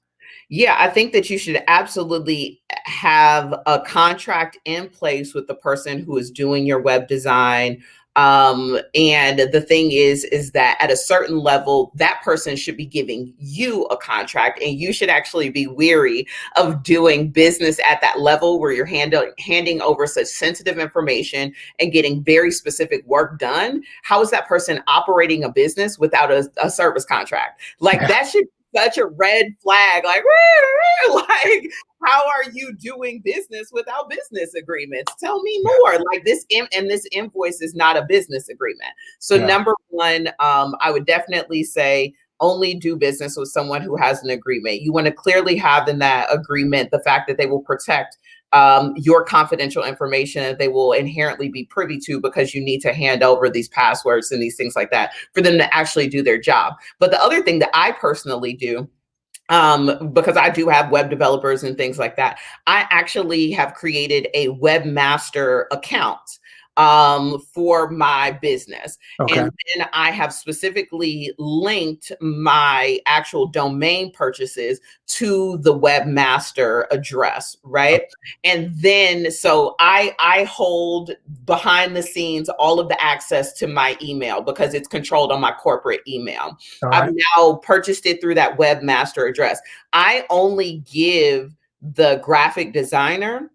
Yeah, I think that you should absolutely have a contract in place with the person who is doing your web design. And the thing is that at a certain level, that person should be giving you a contract, and you should actually be weary of doing business at that level where you're handing over such sensitive information and getting very specific work done. How is that person operating a business without a service contract? Like that should be such a red flag. Like how are you doing business without business agreements? Tell me more. Like this invoice is not a business agreement. So number one, I would definitely say only do business with someone who has an agreement. You want to clearly have in that agreement the fact that they will protect your confidential information that they will inherently be privy to, because you need to hand over these passwords and these things like that for them to actually do their job. But the other thing that I personally do, because I do have web developers and things like that, I actually have created a webmaster account for my business. Okay. And then I have specifically linked my actual domain purchases to the webmaster address, right? Okay. And then, so I hold behind the scenes all of the access to my email because it's controlled on my corporate email. Right. I've now purchased it through that webmaster address. I only give the graphic designer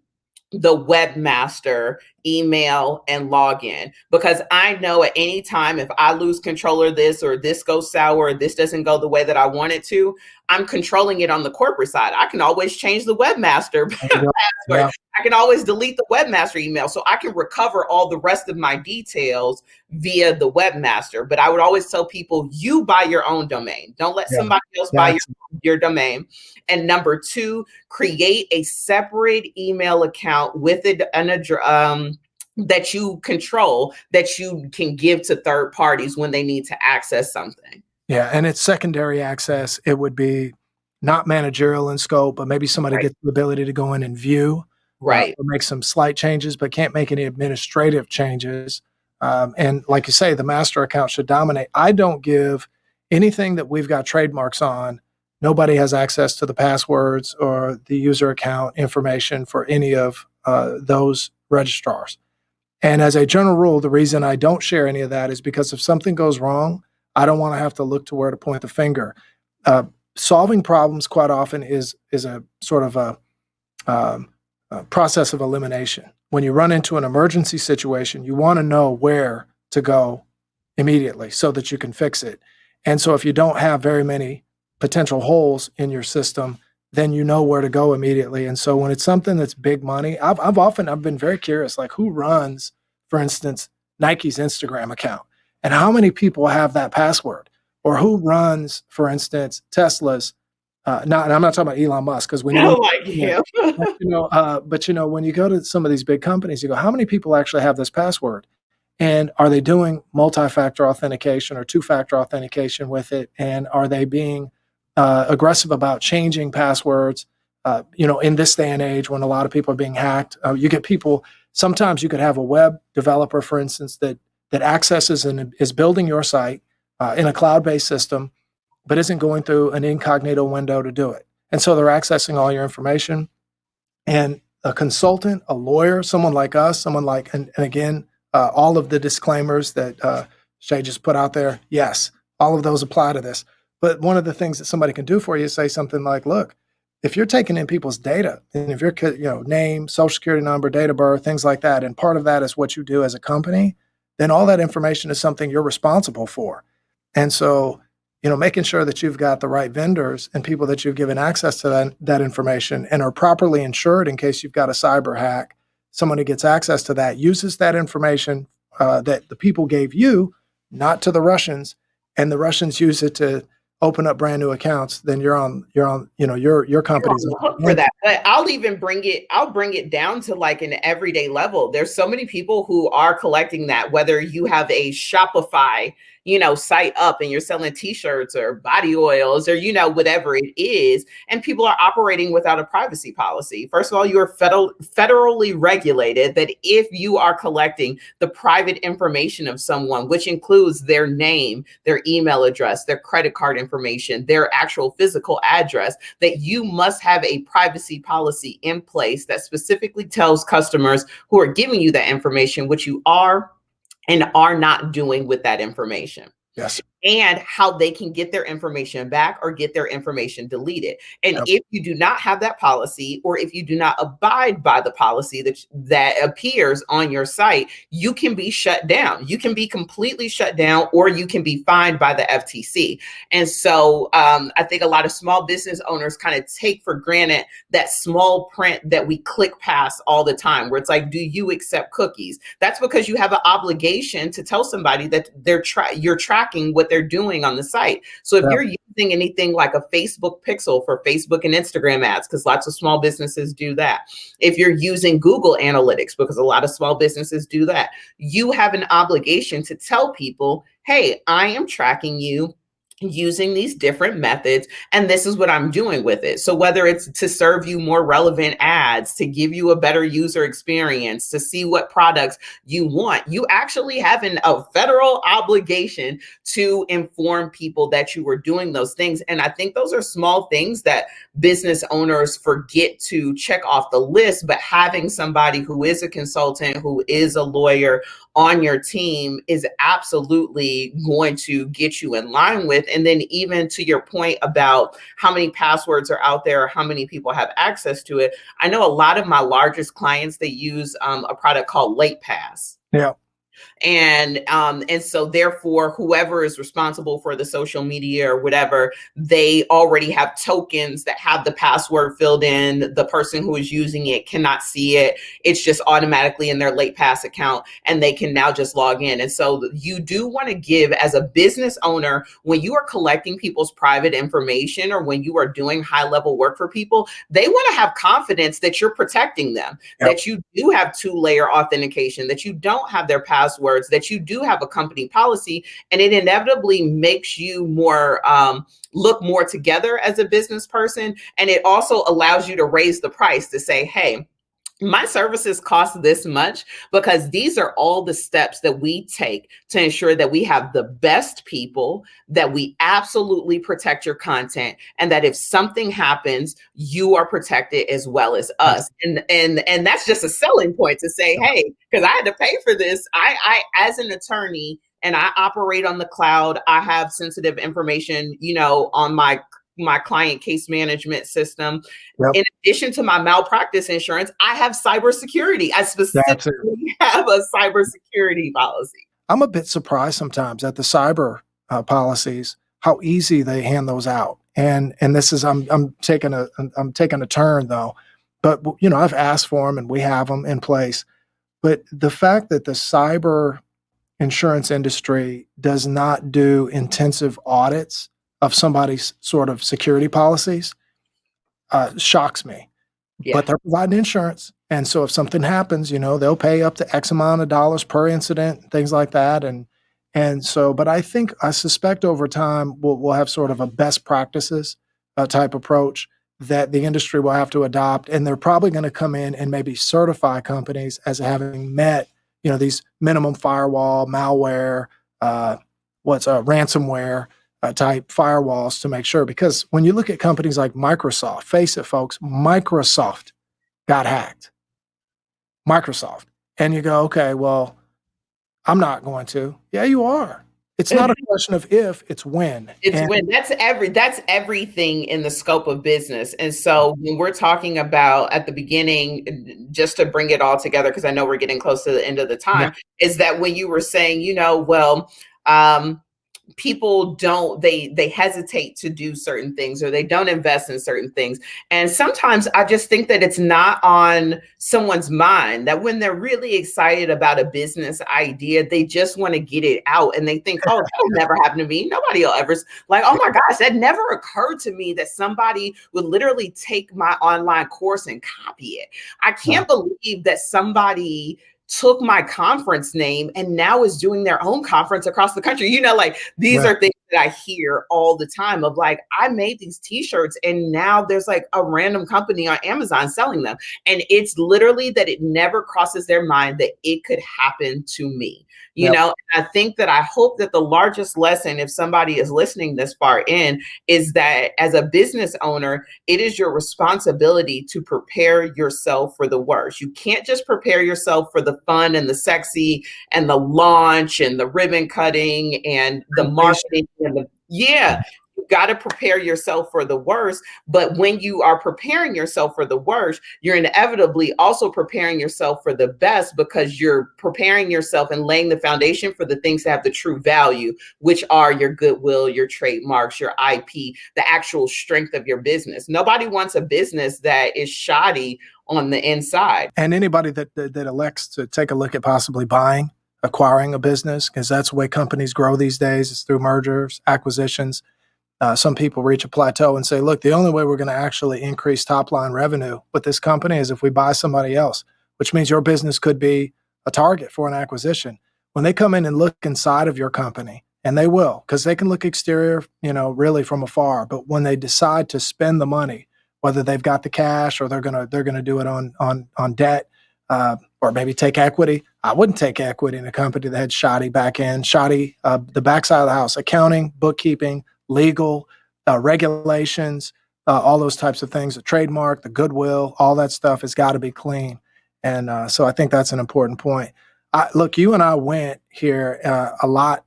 the webmaster email and login, because I know at any time if I lose control of this, or this goes sour, or this doesn't go the way that I want it to, I'm controlling it on the corporate side. I can always change the webmaster password. Yeah. I can always delete the webmaster email, so I can recover all the rest of my details via the webmaster. But I would always tell people, you buy your own domain. Don't let somebody else buy your domain. And number two, create a separate email account with an address that you control, that you can give to third parties when they need to access something. Yeah, and it's secondary access. It would be not managerial in scope, but maybe somebody gets the ability to go in and view, or make some slight changes, but can't make any administrative changes. And like you say, the master account should dominate. I don't give anything that we've got trademarks on. Nobody has access to the passwords or the user account information for any of those registrars. And as a general rule, the reason I don't share any of that is because if something goes wrong, I don't want to have to look to where to point the finger. Solving problems quite often is a sort of a process of elimination. When you run into an emergency situation, you want to know where to go immediately so that you can fix it. And so if you don't have very many potential holes in your system, then you know where to go immediately. And so when it's something that's big money, I've been very curious, like who runs, for instance, Nike's Instagram account, and how many people have that password, or who runs, for instance, Tesla's not, and I'm not talking about Elon Musk, because when I you, like him. but when you go to some of these big companies, you go, how many people actually have this password? And are they doing multi-factor authentication or two-factor authentication with it? And are they being aggressive about changing passwords? In this day and age, when a lot of people are being hacked, you get people. Sometimes you could have a web developer, for instance, that accesses and is building your site in a cloud-based system, but isn't going through an incognito window to do it. And so they're accessing all your information. And a consultant, a lawyer, someone like us, someone like, and again, all of the disclaimers that Shay just put out there, yes, all of those apply to this. But one of the things that somebody can do for you is say something like, look, if you're taking in people's data, and if you're, name, social security number, date of birth, things like that, and part of that is what you do as a company, then all that information is something you're responsible for. And so, making sure that you've got the right vendors and people that you've given access to that information and are properly insured in case you've got a cyber hack, someone who gets access to that uses that information that the people gave you, not to the Russians, and the Russians use it to open up brand new accounts, then your company's on the hook for that. But I'll bring it down to like an everyday level. There's so many people who are collecting that, whether you have a Shopify, site up and you're selling t-shirts or body oils or, whatever it is. And people are operating without a privacy policy. First of all, you are federally regulated that if you are collecting the private information of someone, which includes their name, their email address, their credit card information, their actual physical address, that you must have a privacy policy in place that specifically tells customers who are giving you that information what you are and are not doing with that information. Yes. And how they can get their information back or get their information deleted. And if you do not have that policy, or if you do not abide by the policy that appears on your site, you can be shut down. You can be completely shut down, or you can be fined by the FTC. And so I think a lot of small business owners kind of take for granted that small print that we click past all the time, where it's like, do you accept cookies? That's because you have an obligation to tell somebody that you're tracking what they're doing on the site. So if you're using anything like a Facebook pixel for Facebook and Instagram ads, because lots of small businesses do that. If you're using Google Analytics, because a lot of small businesses do that, you have an obligation to tell people, hey, I am tracking you using these different methods, and this is what I'm doing with it. So whether it's to serve you more relevant ads, to give you a better user experience, to see what products you want, you actually have a federal obligation to inform people that you were doing those things. And I think those are small things that business owners forget to check off the list, but having somebody who is a consultant, who is a lawyer on your team is absolutely going to get you in line with. And then even to your point about how many passwords are out there, or how many people have access to it. I know a lot of my largest clients, they use a product called LatePass. Yeah. And so therefore, whoever is responsible for the social media or whatever, they already have tokens that have the password filled in. The person who is using it cannot see it. It's just automatically in their LatePass account, and they can now just log in. And so you do want to give, as a business owner, when you are collecting people's private information, or when you are doing high level work for people, they want to have confidence that you're protecting them, that you do have 2-layer authentication, that you don't have their passwords, that you do have a company policy, and it inevitably makes you more look more together as a business person. And it also allows you to raise the price to say, hey, my services cost this much because these are all the steps that we take to ensure that we have the best people, that we absolutely protect your content, and that if something happens, you are protected as well as us. And that's just a selling point to say, hey, because I had to pay for this. I as an attorney, and I operate on the cloud, I have sensitive information, on my client case management system. In addition to my malpractice insurance, I have cybersecurity. I specifically have a cybersecurity policy. I'm a bit surprised sometimes at the cyber policies, how easy they hand those out. And this is, I'm taking a turn though, but I've asked for them and we have them in place. But the fact that the cyber insurance industry does not do intensive audits of somebody's sort of security policies shocks me. Yeah. But they're providing insurance. And so if something happens, they'll pay up to X amount of dollars per incident, things like that. And so, but I suspect over time we'll have sort of a best practices type approach that the industry will have to adopt. And they're probably going to come in and maybe certify companies as having met, these minimum firewall, malware, ransomware type firewalls to make sure. Because when you look at companies like Microsoft, face it, folks, Microsoft got hacked. Microsoft. And you go, okay, well, I'm not going to. Yeah, you are. It's not a question of if, it's when. It's when. That's everything in the scope of business. And so when we're talking about at the beginning, just to bring it all together, because I know we're getting close to the end of the time, is that when you were saying, people they hesitate to do certain things, or they don't invest in certain things. And sometimes I just think that it's not on someone's mind, that when they're really excited about a business idea, they just want to get it out, and they think, oh, that'll never happen to me. Nobody will ever, like, oh my gosh, that never occurred to me that somebody would literally take my online course and copy it. I can't believe that somebody took my conference name and now is doing their own conference across the country. These are things that I hear all the time of, like, I made these t-shirts and now there's like a random company on Amazon selling them. And it's literally that it never crosses their mind that it could happen to me. I think that I hope that the largest lesson, if somebody is listening this far in, is that as a business owner, it is your responsibility to prepare yourself for the worst. You can't just prepare yourself for the fun and the sexy and the launch and the ribbon cutting and the marketing and you got to prepare yourself for the worst. But when you are preparing yourself for the worst, you're inevitably also preparing yourself for the best, because you're preparing yourself and laying the foundation for the things that have the true value, which are your goodwill, your trademarks, your IP, the actual strength of your business. Nobody wants a business that is shoddy on the inside. And anybody that elects to take a look at possibly acquiring a business, because that's the way companies grow these days, is through mergers, acquisitions. Some people reach a plateau and say, look, the only way we're going to actually increase top line revenue with this company is if we buy somebody else, which means your business could be a target for an acquisition. When they come in and look inside of your company, and they will, because they can look exterior, really from afar. But when they decide to spend the money, whether they've got the cash or they're gonna do it on debt, or maybe take equity. I wouldn't take equity in a company that had shoddy back end, the backside of the house, accounting, bookkeeping, legal, regulations, all those types of things, the trademark, the goodwill, all that stuff has got to be clean. And so I think that's an important point. Look, you and I went here a lot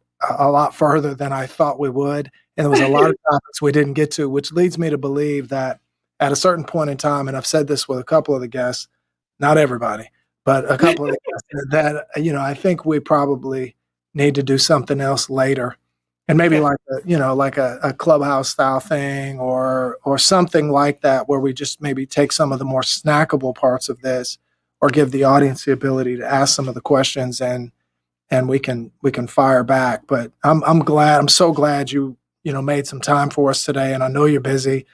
further than I thought we would. And there was a lot of topics we didn't get to, which leads me to believe that at a certain point in time, and I've said this with a couple of the guests, not everybody, but a couple of the guests, that, I think we probably need to do something else later. And maybe like a clubhouse style thing or something like that, where we just maybe take some of the more snackable parts of this, or give the audience the ability to ask some of the questions, and we can fire back. But I'm so glad you made some time for us today. And I know you're busy.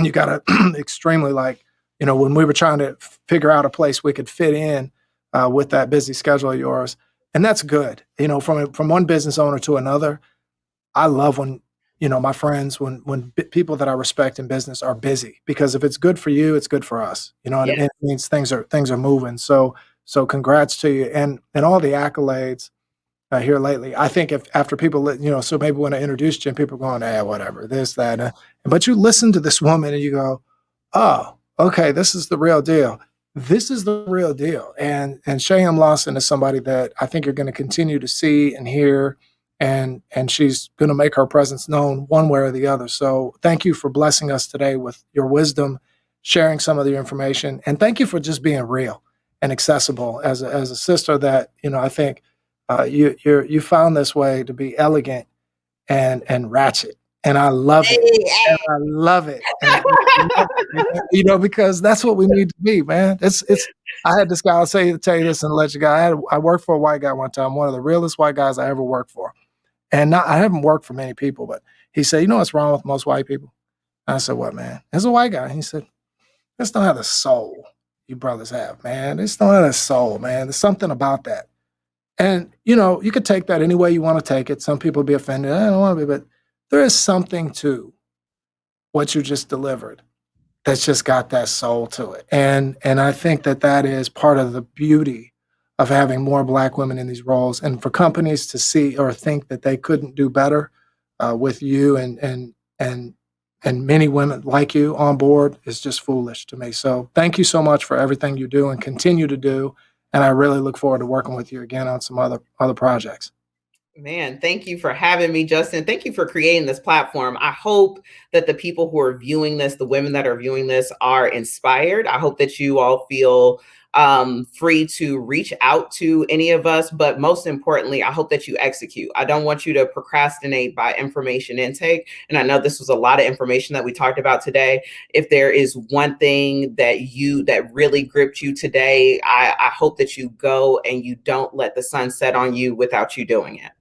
You got a extremely, when we were trying to figure out a place we could fit in with that busy schedule of yours, and that's good. From one business owner to another. I love when, my friends, when people that I respect in business are busy, because if it's good for you, it's good for us. It means things are moving. So congrats to you and all the accolades here lately. I think if after people, so maybe when I introduce Jim, people are going, whatever, this, that. But you listen to this woman and you go, oh, okay, this is the real deal. This is the real deal. And Shay M Lawson is somebody that I think you're going to continue to see and hear. And she's going to make her presence known one way or the other. So thank you for blessing us today with your wisdom, sharing some of the information, and thank you for just being real and accessible as a sister that I think you found this way to be elegant and ratchet, and I love it. And I love it. And, because that's what we need to be, man. It's. I had this guy. I'll tell you this and let you go. I worked for a white guy one time, one of the realest white guys I ever worked for. And I haven't worked for many people, but He said, you know what's wrong with most white people? I said, what, man? There's a white guy. He said, they just don't have the soul you brothers have, man. They just don't have the soul, man. There's something about that. And, you know, you could take that any way you want to take it. Some people will be offended. I don't want to be, but there is something to what you just delivered that's just got that soul to it. And I think that that is part of the beauty of having more Black women in these roles. And for companies to see or think that they couldn't do better with you and many women like you on board is just foolish to me. So thank you so much for everything you do and continue to do. And I really look forward to working with you again on some other projects. Man, thank you for having me, Justin. Thank you for creating this platform. I hope that the people who are viewing this, the women that are viewing this, are inspired. I hope that you all feel free to reach out to any of us, but most importantly, I hope that you execute. I don't want you to procrastinate by information intake. And I know this was a lot of information that we talked about today. If there is one thing that really gripped you today, I hope that you go and you don't let the sun set on you without you doing it.